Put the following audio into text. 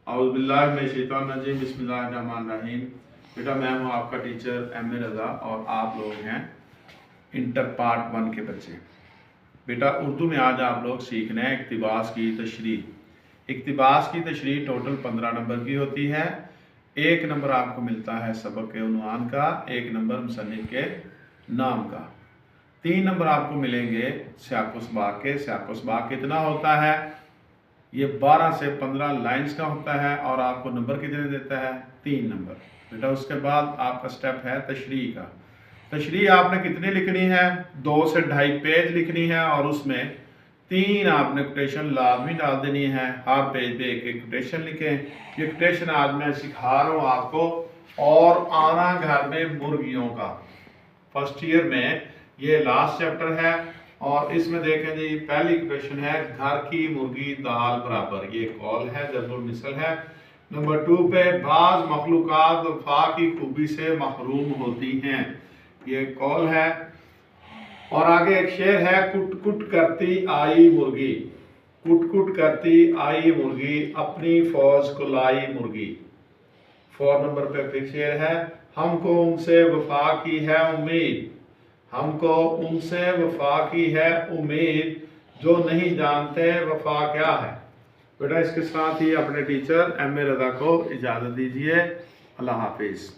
औज़ुबिल्लाहिमिनश्शैतानिर्रजीम बिस्मिल्लाहिर्रहमानिर्रहीम। बेटा मैं हूँ आपका टीचर एम.ए. रज़ा और आप लोग हैं इंटर पार्ट 1 के बच्चे। बेटा उर्दू में आज आप लोग सीखना है इक़्तिबास की तशरीह। इक़्तिबास की तशरीह टोटल 15 नंबर की होती है। 1 नंबर आपको मिलता है सबक के उन्वान का, 1 नंबर मुसन्निफ़ के नाम का, 3 नंबर आपको मिलेंगे सियाक़-व-सबाक़ के। सियाक़-व-सबाक़ कितना होता है? ये 12 से 15 लाइंस का होता है और आपको नंबर कितने देता है? 3 नंबर। बेटा उसके बाद आपका स्टेप है तशरीह का। तशरीह आपने कितनी लिखनी है? 2 से 2.5 पेज लिखनी है और उसमें 3 आपने कोटेशन लाजमी डाल देनी है। हर पेज पे एक कोटेशन लिखें। ये कोटेशन आज मैं सिखा रहा हूँ आपको। और आना घर में मुर्गियों का, फर्स्ट ईयर में ये लास्ट चैप्टर है और इसमें देखें जी पहली क्वेश्चन है घर की मुर्गी दाल बराबर, ये कॉल है, ज़रबुल मिसल है। नंबर 2 पे बाज मखलूकात वफा की खूबी से महरूम होती हैं, ये कॉल है। और आगे एक शेर है, कुट कुट करती आई मुर्गी, कुट कुट करती आई मुर्गी अपनी फौज को लाई मुर्गी। 4 नंबर पे फिर शेर है, हमको उनसे वफा की है उम्मीद, हमको उनसे वफा की है उम्मीद, जो नहीं जानते वफा क्या है। बेटा इसके साथ ही अपने टीचर एम.ए. रज़ा को इजाज़त दीजिए। अल्लाह हाफिज़।